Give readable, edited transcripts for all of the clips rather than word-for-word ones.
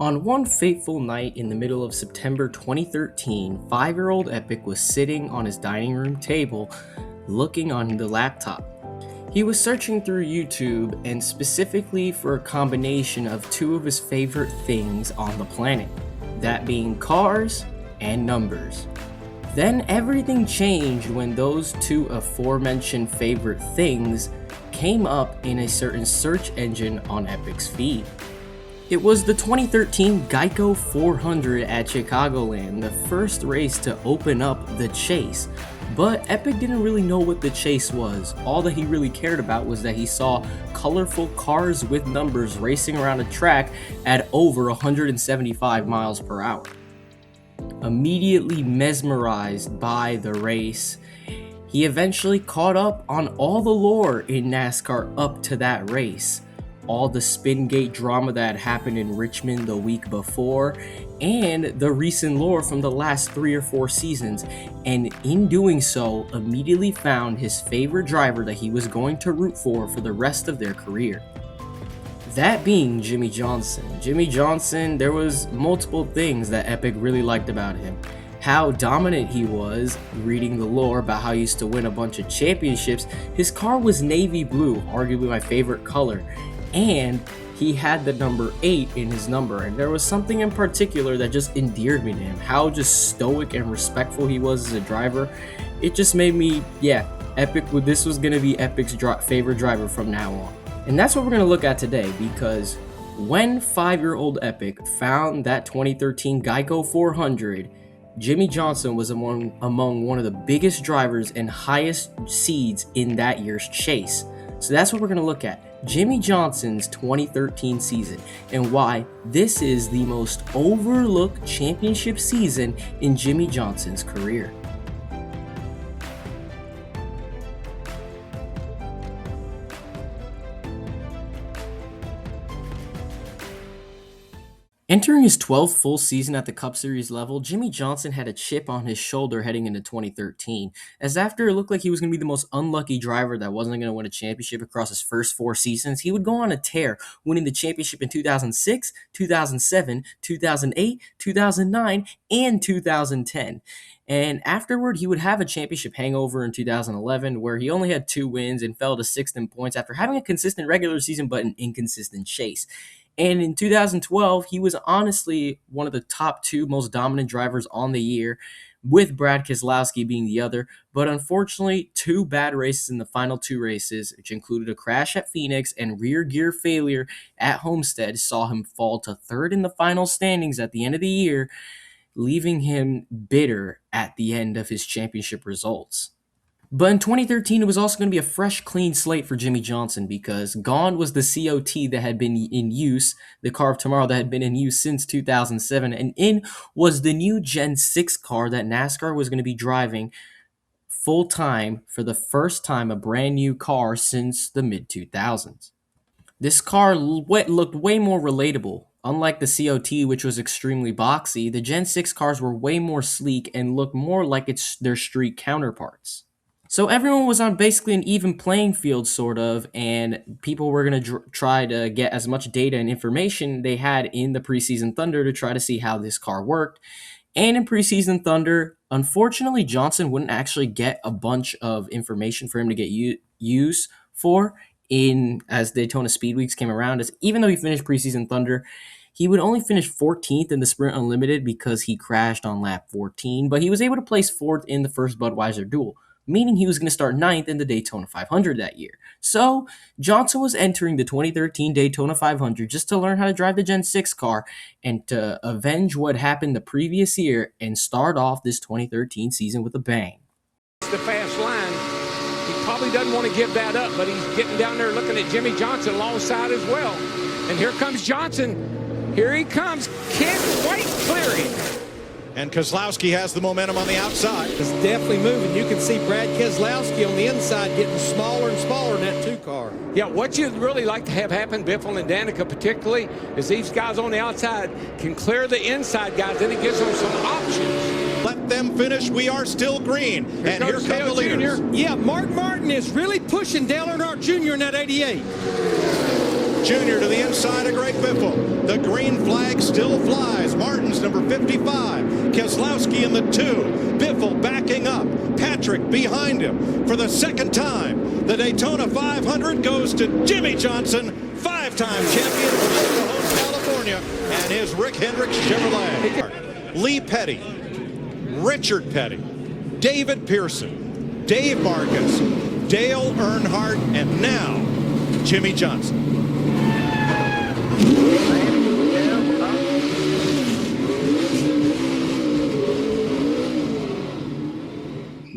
On one fateful night in the middle of September 2013, 5-year-old Epic was sitting on his dining room table looking on the laptop. He was searching through YouTube and specifically for a combination of two of his favorite things on the planet, that being cars and numbers. Then everything changed when those two aforementioned favorite things came up in a certain search engine on Epic's feed. It was the 2013 Geico 400 at Chicagoland, the first race to open up the chase. But Epic didn't really know what the chase was. All that he really cared about was that he saw colorful cars with numbers racing around a track at over 175 miles per hour. Immediately mesmerized by the race, he eventually caught up on all the lore in NASCAR up to that race. All the spin gate drama that happened in Richmond the week before, and the recent lore from the last 3 or 4 seasons, and in doing so, immediately found his favorite driver that he was going to root for the rest of their career. That being Jimmie Johnson. Jimmie Johnson, there was multiple things that Epic really liked about him. How dominant he was, reading the lore about how he used to win a bunch of championships. His car was navy blue, arguably my favorite color. And he had the number 8 in his number, and there was something in particular that just endeared me to him. How just stoic and respectful he was as a driver. It just made me, Epic. This was going to be Epic's favorite driver from now on. And that's what we're going to look at today, because when 5-year-old Epic found that 2013 Geico 400, Jimmie Johnson was among one of the biggest drivers and highest seeds in that year's chase. So that's what we're going to look at. Jimmie Johnson's 2013 season and why this is the most overlooked championship season in Jimmie Johnson's career. Entering his 12th full season at the Cup Series level, Jimmie Johnson had a chip on his shoulder heading into 2013, as after it looked like he was going to be the most unlucky driver that wasn't going to win a championship across his first 4 seasons, he would go on a tear, winning the championship in 2006, 2007, 2008, 2009, and 2010. And afterward, he would have a championship hangover in 2011, where he only had 2 wins and fell to 6th in points after having a consistent regular season but an inconsistent chase. And in 2012, he was honestly one of the top 2 most dominant drivers on the year, with Brad Keselowski being the other. But unfortunately, 2 bad races in the final 2 races, which included a crash at Phoenix and rear gear failure at Homestead, saw him fall to 3rd in the final standings at the end of the year, leaving him bitter at the end of his championship results. But in 2013, it was also going to be a fresh, clean slate for Jimmie Johnson, because gone was the COT that had been in use, the car of tomorrow that had been in use since 2007, and in was the new Gen 6 car that NASCAR was going to be driving full-time for the first time, a brand new car since the mid-2000s. This car looked way more relatable. Unlike the COT, which was extremely boxy, the Gen 6 cars were way more sleek and looked more like their street counterparts. So everyone was on basically an even playing field, sort of, and people were going to try to get as much data and information they had in the preseason Thunder to try to see how this car worked. And in preseason Thunder, unfortunately, Johnson wouldn't actually get a bunch of information for him to get use for as Daytona Speed Weeks came around. As even though he finished preseason Thunder, he would only finish 14th in the Sprint Unlimited because he crashed on lap 14, but he was able to place 4th in the first Budweiser Duel, meaning he was going to start 9th in the Daytona 500 that year. So Johnson was entering the 2013 Daytona 500 just to learn how to drive the Gen 6 car and to avenge what happened the previous year and start off this 2013 season with a bang. The fast line. He probably doesn't want to give that up, but he's getting down there looking at Jimmie Johnson alongside as well. And here comes Johnson. Here he comes. Can't quite clear him. And Keselowski has the momentum on the outside. It's definitely moving. You can see Brad Keselowski on the inside getting smaller and smaller in that 2 car. Yeah, what you'd really like to have happen, Biffle and Danica particularly, is these guys on the outside can clear the inside guys. Then it gives them some options. Let them finish. We are still green. And here come the leaders. Yeah, Mark Martin is really pushing Dale Earnhardt Jr. in that 88. Jr. to the inside of Greg Biffle. The green flag still flies. Martin's number 55. Keselowski in the 2. Biffle backing up. Patrick behind him. For the second time, the Daytona 500 goes to Jimmie Johnson, 5-time champion from El Cajon, California, and his Rick Hendricks Chevrolet. Lee Petty, Richard Petty, David Pearson, Dave Marcus, Dale Earnhardt, and now Jimmie Johnson.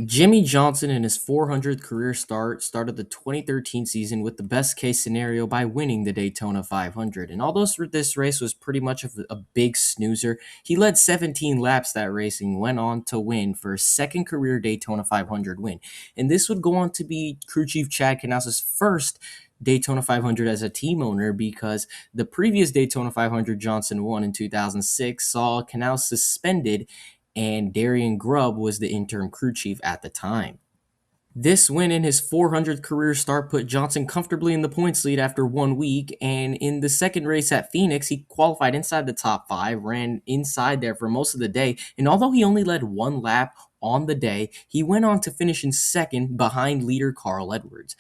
Jimmie Johnson, in his 400th career start, started the 2013 season with the best case scenario by winning the Daytona 500. And although this race was pretty much a big snoozer, he led 17 laps that race and went on to win for his second career Daytona 500 win. And this would go on to be crew chief Chad Knaus's first Daytona 500 as a team owner, because the previous Daytona 500 Johnson won in 2006 saw Knaus suspended, and Darian Grubb was the interim crew chief at the time. This win in his 400th career start put Johnson comfortably in the points lead after 1 week, and in the second race at Phoenix, he qualified inside the top 5, ran inside there for most of the day, and although he only led 1 lap on the day, he went on to finish in second behind leader Carl Edwards.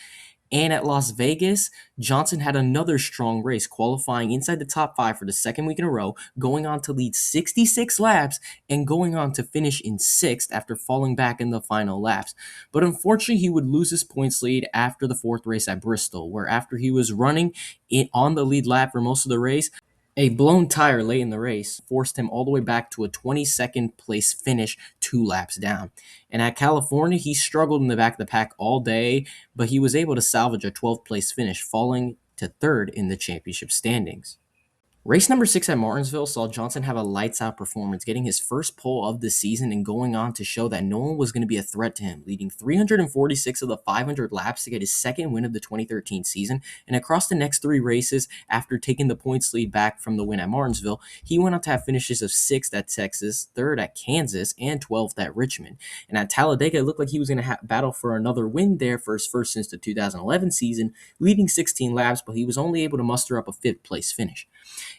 And at Las Vegas, Johnson had another strong race, qualifying inside the top 5 for the second week in a row, going on to lead 66 laps and going on to finish in 6th after falling back in the final laps. But unfortunately, he would lose his points lead after the 4th race at Bristol, where after he was running on the lead lap for most of the race, a blown tire late in the race forced him all the way back to a 22nd place finish 2 laps down. And at California, he struggled in the back of the pack all day, but he was able to salvage a 12th place finish, falling to 3rd in the championship standings. Race number 6 at Martinsville saw Johnson have a lights-out performance, getting his first pole of the season and going on to show that no one was going to be a threat to him, leading 346 of the 500 laps to get his second win of the 2013 season. And across the next 3 races, after taking the points lead back from the win at Martinsville, he went on to have finishes of 6th at Texas, 3rd at Kansas, and 12th at Richmond. And at Talladega, it looked like he was going to battle for another win there for his first since the 2011 season, leading 16 laps, but he was only able to muster up a 5th place finish.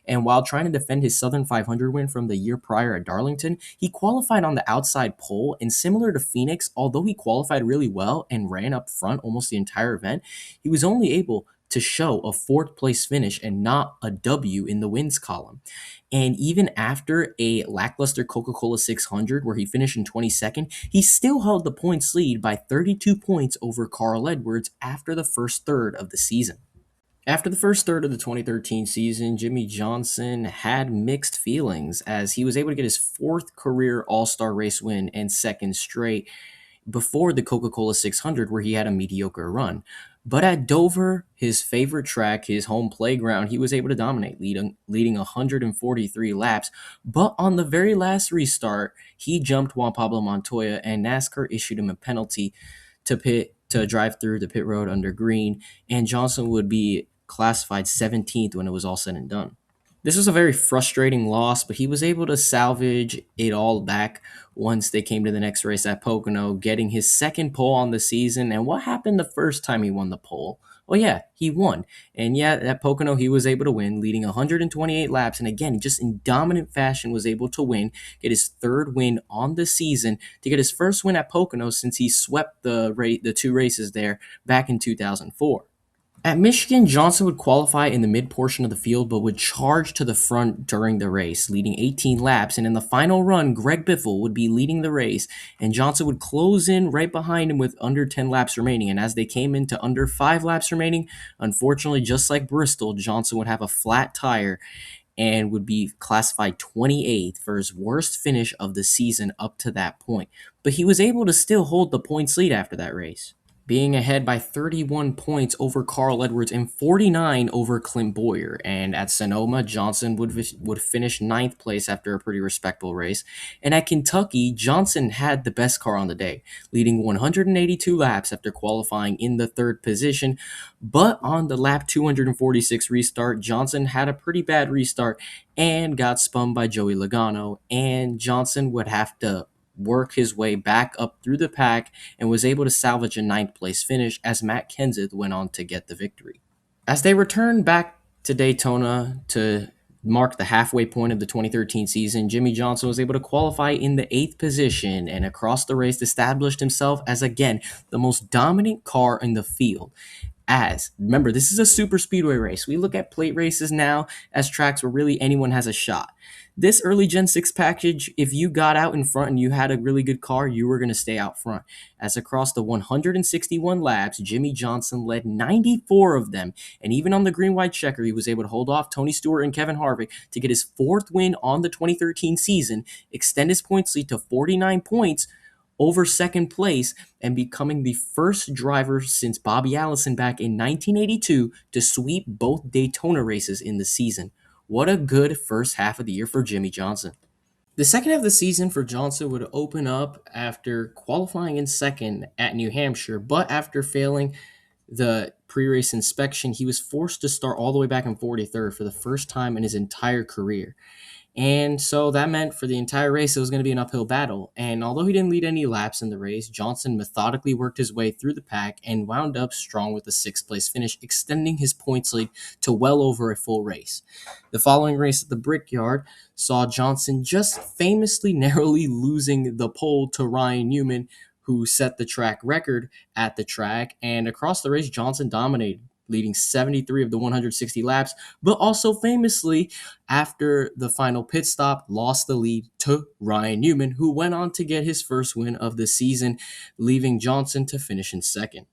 And while trying to defend his Southern 500 win from the year prior at Darlington, he qualified on the outside pole, and similar to Phoenix, although he qualified really well and ran up front almost the entire event, he was only able to show a 4th place finish and not a W in the wins column. And even after a lackluster Coca-Cola 600 where he finished in 22nd, he still held the points lead by 32 points over Carl Edwards after the first third of the season. After the first third of the 2013 season, Jimmie Johnson had mixed feelings as he was able to get his 4th career All-Star race win and 2nd straight before the Coca-Cola 600 where he had a mediocre run. But at Dover, his favorite track, his home playground, he was able to dominate, leading 143 laps. But on the very last restart, he jumped Juan Pablo Montoya, and NASCAR issued him a penalty to drive through the pit road under green, and Johnson would be classified 17th when it was all said and done. This was a very frustrating loss, but he was able to salvage it all back once they came to the next race at Pocono, getting his 2nd pole on the season. And what happened the first time he won the pole? Well, yeah, he won. And yeah, at Pocono, he was able to win, leading 128 laps. And again, just in dominant fashion, was able to win, get his 3rd win on the season, to get his first win at Pocono since he swept the 2 races there back in 2004. At Michigan, Johnson would qualify in the mid portion of the field, but would charge to the front during the race, leading 18 laps. And in the final run, Greg Biffle would be leading the race, and Johnson would close in right behind him with under 10 laps remaining. And as they came into under 5 laps remaining, unfortunately, just like Bristol, Johnson would have a flat tire and would be classified 28th for his worst finish of the season up to that point. But he was able to still hold the points lead after that race, being ahead by 31 points over Carl Edwards and 49 over Clint Bowyer. And at Sonoma, Johnson would finish 9th place after a pretty respectable race. And at Kentucky, Johnson had the best car on the day, leading 182 laps after qualifying in the 3rd position. But on the lap 246 restart, Johnson had a pretty bad restart and got spun by Joey Logano, and Johnson would have to work his way back up through the pack and was able to salvage a 9th place finish as Matt Kenseth went on to get the victory. As they returned back To Daytona to mark the halfway point of the 2013 season, Jimmie Johnson was able to qualify in the 8th position and across the race established himself as, again, the most dominant car in the field. As remember, this is a super speedway race. We look at plate races now as tracks where really anyone has a shot. This early Gen 6 package, if you got out in front and you had a really good car, you were going to stay out front. As across the 161 laps, Jimmie Johnson led 94 of them, and even on the green-white checker, he was able to hold off Tony Stewart and Kevin Harvick to get his 4th win on the 2013 season, extend his points lead to 49 points over second place, and becoming the first driver since Bobby Allison back in 1982 to sweep both Daytona races in the season. What a good first half of the year for Jimmie Johnson. The second half of the season for Johnson would open up after qualifying in second at New Hampshire, but after failing the pre-race inspection, he was forced to start all the way back in 43rd for the first time in his entire career. And so that meant for the entire race, it was going to be an uphill battle. And although he didn't lead any laps in the race, Johnson methodically worked his way through the pack and wound up strong with a 6th place finish, extending his points lead to well over a full race. The following race at the Brickyard saw Johnson just famously narrowly losing the pole to Ryan Newman, who set the track record at the track. And across the race, Johnson dominated, leading 73 of the 160 laps, but also famously, after the final pit stop, lost the lead to Ryan Newman, who went on to get his first win of the season, leaving Johnson to finish in second.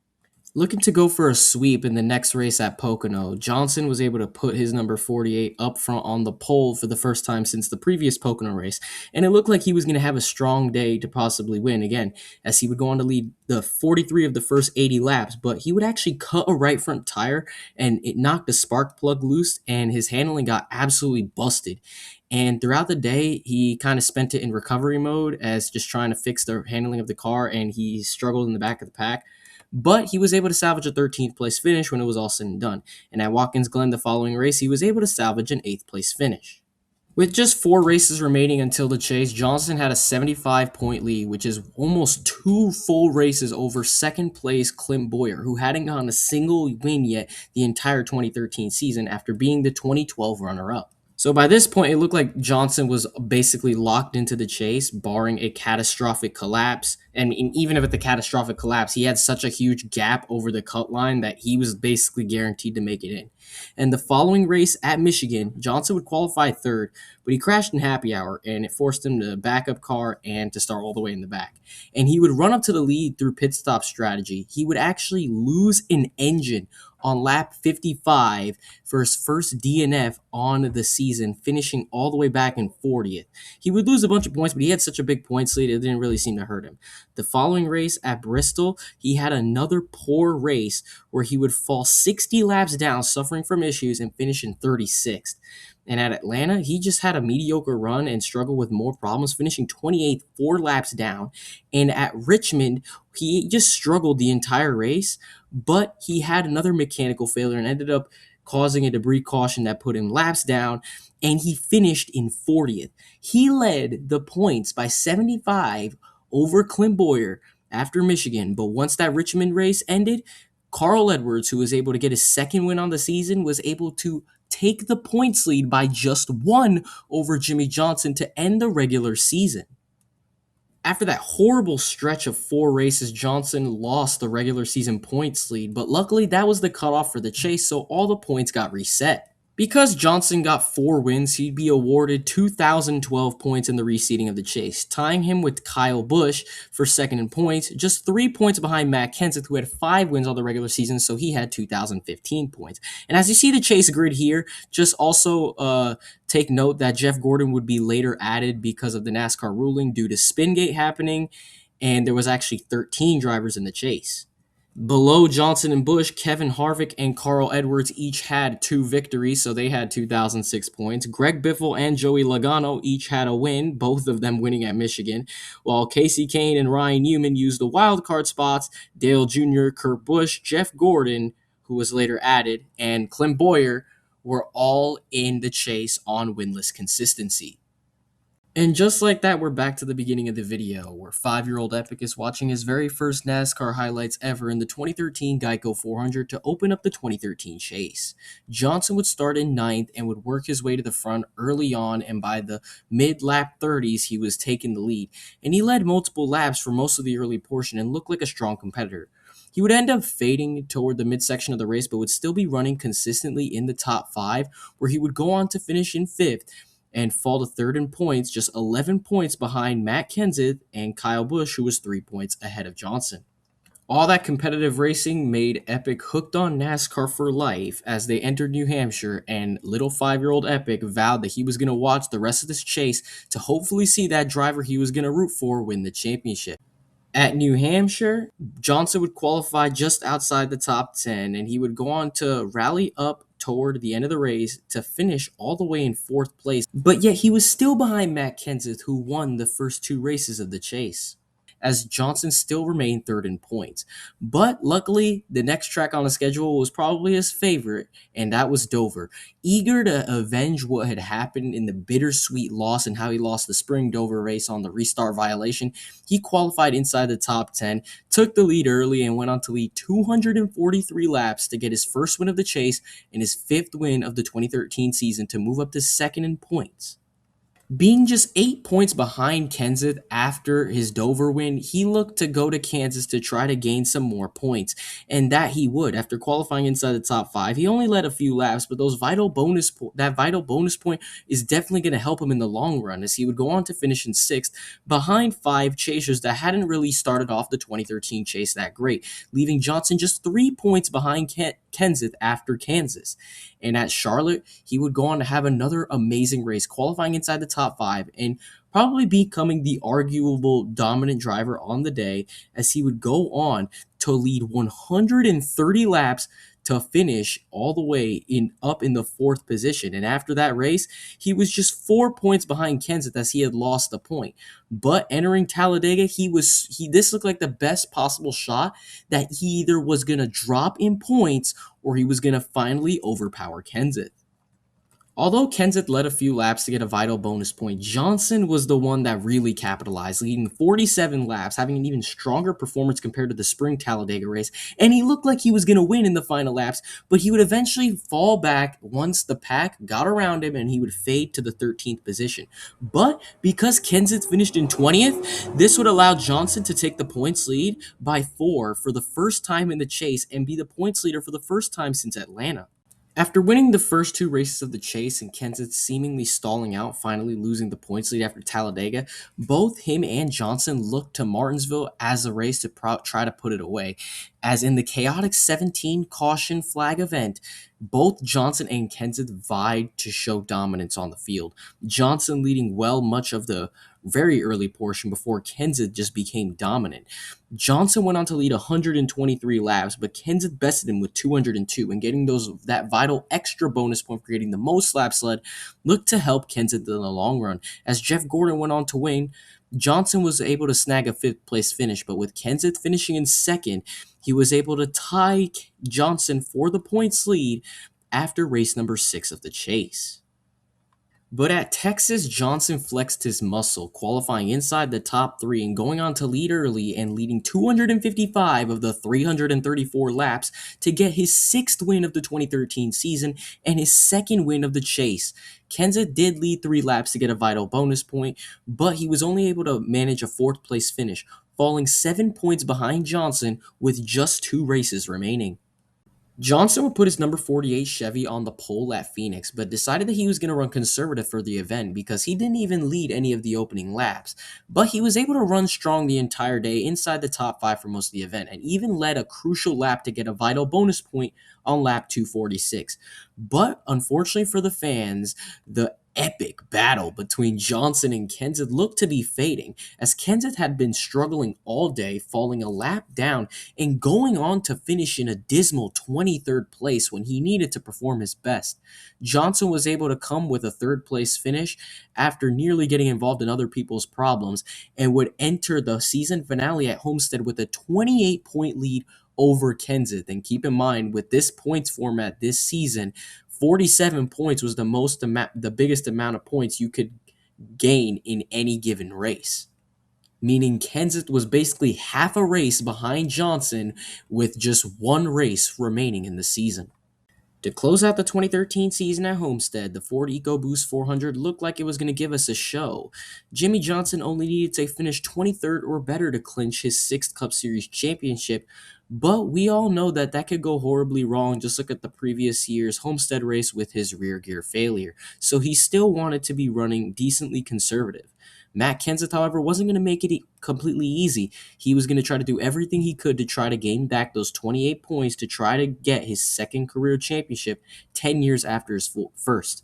Looking to go for a sweep in the next race at Pocono, Johnson was able to put his number 48 up front on the pole for the first time since the previous Pocono race, and it looked like he was going to have a strong day to possibly win again, as he would go on to lead the 43 of the first 80 laps, but he would actually cut a right front tire, and it knocked the spark plug loose, and his handling got absolutely busted. And throughout the day, he kind of spent it in recovery mode as just trying to fix the handling of the car, and he struggled in the back of the pack. But he was able to salvage a 13th place finish when it was all said and done. And at Watkins Glen the following race, he was able to salvage an 8th place finish. With just 4 races remaining until the chase, Johnson had a 75-point lead, which is almost 2 full races over second place Clint Bowyer, who hadn't gotten a single win yet the entire 2013 season after being the 2012 runner-up. So by this point, it looked like Johnson was basically locked into the chase, barring a catastrophic collapse. And even if it's a catastrophic collapse, he had such a huge gap over the cut line that he was basically guaranteed to make it in. And the following race at Michigan, Johnson would qualify 3rd, but he crashed in happy hour, and it forced him to back up car and to start all the way in the back. And he would run up to the lead through pit stop strategy. He would actually lose an engine on lap 55 for his first DNF on the season, finishing all the way back in 40th. He would lose a bunch of points, but he had such a big points lead, it didn't really seem to hurt him. The following race at Bristol, he had another poor race where he would fall 60 laps down, suffering from issues, and finish in 36th. And at Atlanta, he just had a mediocre run and struggled with more problems, finishing 28th, 4 laps down. And at Richmond, he just struggled the entire race, but he had another mechanical failure and ended up causing a debris caution that put him laps down, and he finished in 40th. He led the points by 75 over Clint Bowyer after Michigan, but once that Richmond race ended, Carl Edwards, who was able to get his second win on the season, was able to take the points lead by just 1 over Jimmie Johnson to end the regular season. After that horrible stretch of 4 races, Johnson lost the regular season points lead, but luckily that was the cutoff for the chase, so all the points got reset. Because Johnson got 4 wins, he'd be awarded 2,012 points in the reseeding of the chase, tying him with Kyle Busch for second in points, just 3 points behind Matt Kenseth, who had 5 wins on the regular season, so he had 2,015 points. And as you see the chase grid here, just also take note that Jeff Gordon would be later added because of the NASCAR ruling due to Spingate happening, and there was actually 13 drivers in the chase. Below Johnson and Busch, Kevin Harvick and Carl Edwards each had 2 victories, so they had 2,006 points. Greg Biffle and Joey Logano each had a win, both of them winning at Michigan, while Casey Kane and Ryan Newman used the wildcard spots. Dale Jr., Kurt Busch, Jeff Gordon, who was later added, and Clint Bowyer were all in the chase on winless consistency. And just like that, we're back to the beginning of the video, where 5-year-old Epic is watching his very first NASCAR highlights ever in the 2013 Geico 400 to open up the 2013 chase. Johnson would start in 9th and would work his way to the front early on, and by the mid-lap 30s, he was taking the lead. And he led multiple laps for most of the early portion and looked like a strong competitor. He would end up fading toward the midsection of the race, but would still be running consistently in the top 5, where he would go on to finish in 5th and fall to 3rd in points, just 11 points behind Matt Kenseth and Kyle Busch, who was 3 points ahead of Johnson. All that competitive racing made Epic hooked on NASCAR for life as they entered New Hampshire, and little 5-year-old Epic vowed that he was going to watch the rest of this chase to hopefully see that driver he was going to root for win the championship. At New Hampshire, Johnson would qualify just outside the top 10, and he would go on to rally up toward the end of the race to finish all the way in 4th place. But yet he was still behind Matt Kenseth, who won the first 2 races of the chase, as Johnson still remained 3rd in points. But luckily, the next track on the schedule was probably his favorite, and that was Dover. Eager to avenge what had happened in the bittersweet loss and how he lost the spring Dover race on the restart violation, he qualified inside the top 10, took the lead early, and went on to lead 243 laps to get his first win of the chase and his 5th win of the 2013 season to move up to 2nd in points. Being just 8 points behind Kenseth after his Dover win, he looked to go to Kansas to try to gain some more points, and that he would. After qualifying inside the top 5, he only led a few laps, but that vital bonus point is definitely going to help him in the long run, as he would go on to finish in 6th behind 5 chasers that hadn't really started off the 2013 chase that great, leaving Johnson just 3 points behind Kenseth after Kansas. And at Charlotte, he would go on to have another amazing race, qualifying inside the top 5 and probably becoming the arguable dominant driver on the day, as he would go on to lead 130 laps to finish all the way up in the 4th position. And after that race, he was just 4 points behind Kenseth, as he had lost a point. But entering Talladega, this looked like the best possible shot that he either was going to drop in points or he was going to finally overpower Kenseth. Although Kenseth led a few laps to get a vital bonus point, Johnson was the one that really capitalized, leading 47 laps, having an even stronger performance compared to the spring Talladega race, and he looked like he was going to win in the final laps, but he would eventually fall back once the pack got around him and he would fade to the 13th position. But because Kenseth finished in 20th, this would allow Johnson to take the points lead by 4 for the first time in the chase and be the points leader for the first time since Atlanta. After winning the first 2 races of the chase and Kenseth seemingly stalling out, finally losing the points lead after Talladega, both him and Johnson looked to Martinsville as a race to try to put it away. As in the chaotic 17 caution flag event, both Johnson and Kenseth vied to show dominance on the field, Johnson leading well much of the very early portion before Kenseth just became dominant. Johnson went on to lead 123 laps, but Kenseth bested him with 202, and getting that vital extra bonus point for getting the most laps led looked to help Kenseth in the long run. As Jeff Gordon went on to win, Johnson was able to snag a 5th place finish, but with Kenseth finishing in 2nd, he was able to tie Johnson for the points lead after race number 6 of the chase. But at Texas, Johnson flexed his muscle, qualifying inside the top 3 and going on to lead early and leading 255 of the 334 laps to get his 6th win of the 2013 season and his 2nd win of the chase. Kenseth did lead 3 laps to get a vital bonus point, but he was only able to manage a 4th place finish, falling 7 points behind Johnson with just 2 races remaining. Johnson would put his number 48 Chevy on the pole at Phoenix, but decided that he was going to run conservative for the event because he didn't even lead any of the opening laps. But he was able to run strong the entire day inside the top 5 for most of the event, and even led a crucial lap to get a vital bonus point on lap 246. But unfortunately for the fans, the epic battle between Johnson and Kenseth looked to be fading, as Kenseth had been struggling all day, falling a lap down and going on to finish in a dismal 23rd place when he needed to perform his best. Johnson was able to come with a 3rd place finish after nearly getting involved in other people's problems, and would enter the season finale at Homestead with a 28-point lead over Kenseth. And keep in mind, with this points format this season, 47 points was the biggest amount of points you could gain in any given race, meaning Kenseth was basically half a race behind Johnson with just one race remaining in the season. To close out the 2013 season at Homestead, the Ford EcoBoost 400 looked like it was going to give us a show. Jimmie Johnson only needed to finish 23rd or better to clinch his 6th Cup Series championship, but we all know that that could go horribly wrong. Just look at the previous year's Homestead race with his rear gear failure. So he still wanted to be running decently conservative. Matt Kenseth, however, wasn't going to make it completely easy. He was going to try to do everything he could to try to gain back those 28 points to try to get his 2nd career championship 10 years after his first.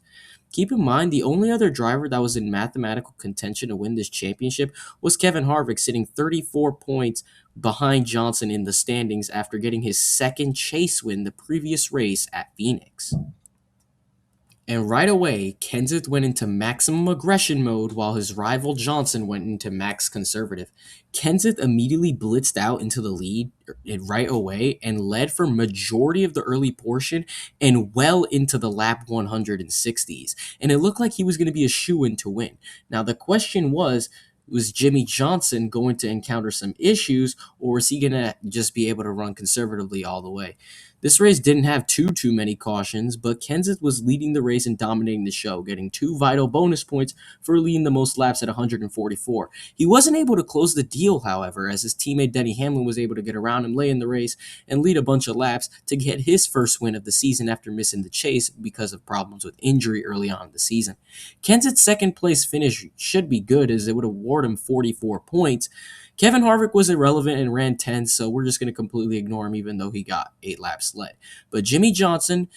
Keep in mind, the only other driver that was in mathematical contention to win this championship was Kevin Harvick, sitting 34 points behind Johnson in the standings after getting his 2nd chase win the previous race at Phoenix. And right away, Kenseth went into maximum aggression mode while his rival Johnson went into max conservative. Kenseth immediately blitzed out into the lead right away and led for majority of the early portion and well into the lap 160s. And it looked like he was going to be a shoo-in to win. Now the question was Jimmie Johnson going to encounter some issues, or was he going to just be able to run conservatively all the way? This race didn't have too many cautions, but Kenseth was leading the race and dominating the show, getting 2 vital bonus points for leading the most laps at 144. He wasn't able to close the deal, however, as his teammate Denny Hamlin was able to get around him late in the race and lead a bunch of laps to get his first win of the season after missing the chase because of problems with injury early on in the season. Kenseth's 2nd place finish should be good, as it would award him 44 points. Kevin Harvick was irrelevant and ran 10th, so we're just going to completely ignore him even though he got 8 laps led. But Jimmie Johnson,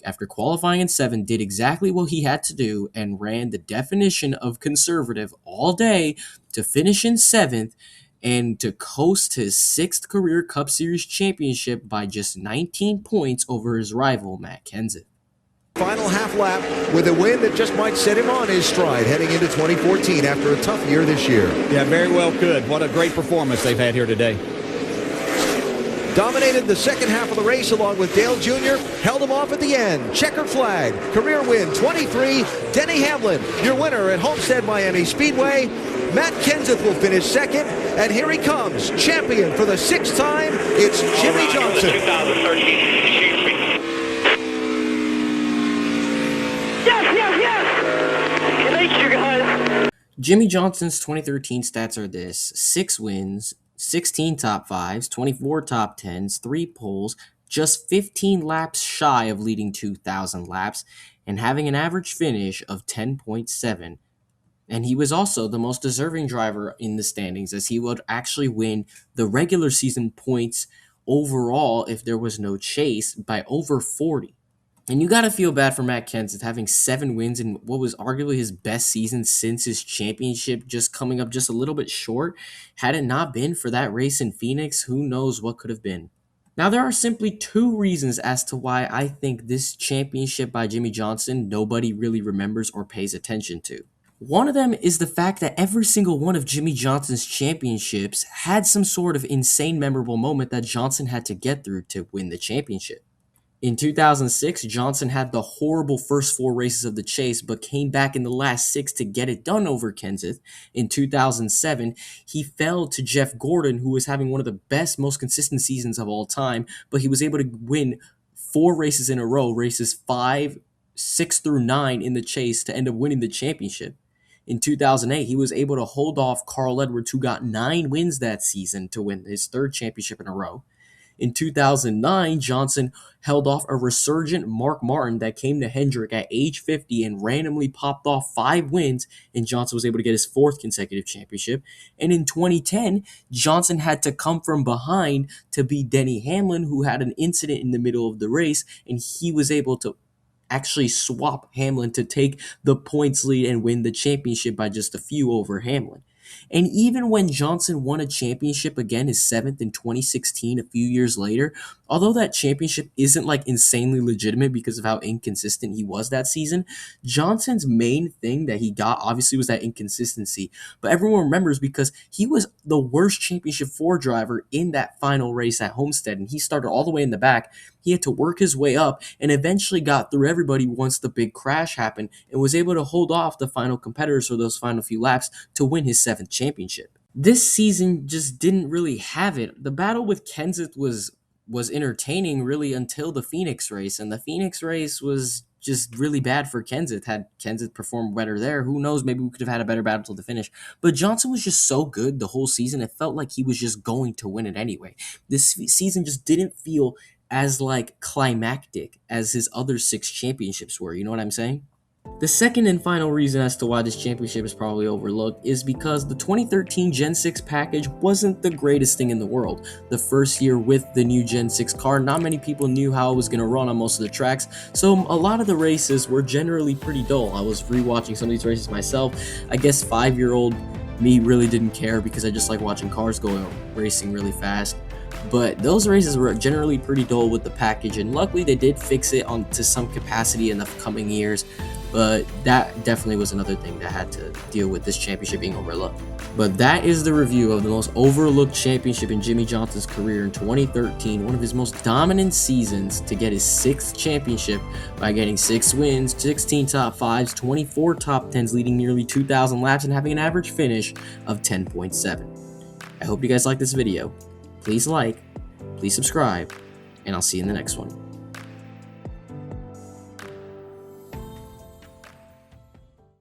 after qualifying in 7th, did exactly what he had to do and ran the definition of conservative all day to finish in 7th and to coast his 6th career Cup Series championship by just 19 points over his rival, Matt Kenseth. Final half lap with a win that just might set him on his stride heading into 2014 after a tough year this year. Yeah, very well could. What a great performance they've had here today. Dominated the second half of the race along with Dale Jr., held him off at the end. Checkered flag, career win 23, Denny Hamlin, your winner at Homestead Miami Speedway. Matt Kenseth will finish 2nd, and here he comes, champion for the 6th time, it's Jimmie Johnson. 2013. Yes! You guys. Jimmie Johnson's 2013 stats are this: 6 wins, 16 top 5s, 24 top 10s, 3 poles, just 15 laps shy of leading 2,000 laps, and having an average finish of 10.7. And he was also the most deserving driver in the standings, as he would actually win the regular season points overall if there was no chase by over 40. And you got to feel bad for Matt Kenseth having 7 wins in what was arguably his best season since his championship, just coming up just a little bit short. Had it not been for that race in Phoenix, who knows what could have been. Now, there are simply 2 reasons as to why I think this championship by Jimmie Johnson nobody really remembers or pays attention to. One of them is the fact that every single one of Jimmie Johnson's championships had some sort of insane memorable moment that Johnson had to get through to win the championship. In 2006, Johnson had the horrible first 4 races of the chase, but came back in the last 6 to get it done over Kenseth. In 2007, he fell to Jeff Gordon, who was having one of the best, most consistent seasons of all time, but he was able to win 4 races in a row, races 5, 6 through 9 in the chase to end up winning the championship. In 2008, he was able to hold off Carl Edwards, who got 9 wins that season to win his 3rd championship in a row. In 2009, Johnson held off a resurgent Mark Martin that came to Hendrick at age 50 and randomly popped off 5 wins, and Johnson was able to get his 4th consecutive championship. And in 2010, Johnson had to come from behind to beat Denny Hamlin, who had an incident in the middle of the race, and he was able to actually swap Hamlin to take the points lead and win the championship by just a few over Hamlin. And even when Johnson won a championship again, his 7th in 2016, a few years later, although that championship isn't like insanely legitimate because of how inconsistent he was that season, Johnson's main thing that he got obviously was that inconsistency. But everyone remembers because he was the worst championship 4 driver in that final race at Homestead, and he started all the way in the back. He had to work his way up and eventually got through everybody once the big crash happened and was able to hold off the final competitors for those final few laps to win his 7th championship. This season just didn't really have it. The battle with Kenseth was entertaining really until the Phoenix race, and the Phoenix race was just really bad for Kenseth. Had Kenseth performed better there, who knows, maybe we could have had a better battle till the finish. But Johnson was just so good the whole season, it felt like he was just going to win it anyway. This season just didn't feel as like climactic as his other 6 championships were, you know what I'm saying? The second and final reason as to why this championship is probably overlooked is because the 2013 Gen 6 package wasn't the greatest thing in the world. The first year with the new Gen 6 car, not many people knew how it was going to run on most of the tracks, so a lot of the races were generally pretty dull. I was rewatching some of these races myself. I guess 5-year-old me really didn't care because I just like watching cars go racing really fast. But those races were generally pretty dull with the package, and luckily they did fix it to some capacity in the coming years. But that definitely was another thing that had to deal with this championship being overlooked. But that is the review of the most overlooked championship in Jimmie Johnson's career in 2013, one of his most dominant seasons to get his 6th championship by getting 6 wins, 16 top 5s, 24 top 10s, leading nearly 2,000 laps and having an average finish of 10.7. I hope you guys like this video. Please like, please subscribe, and I'll see you in the next one.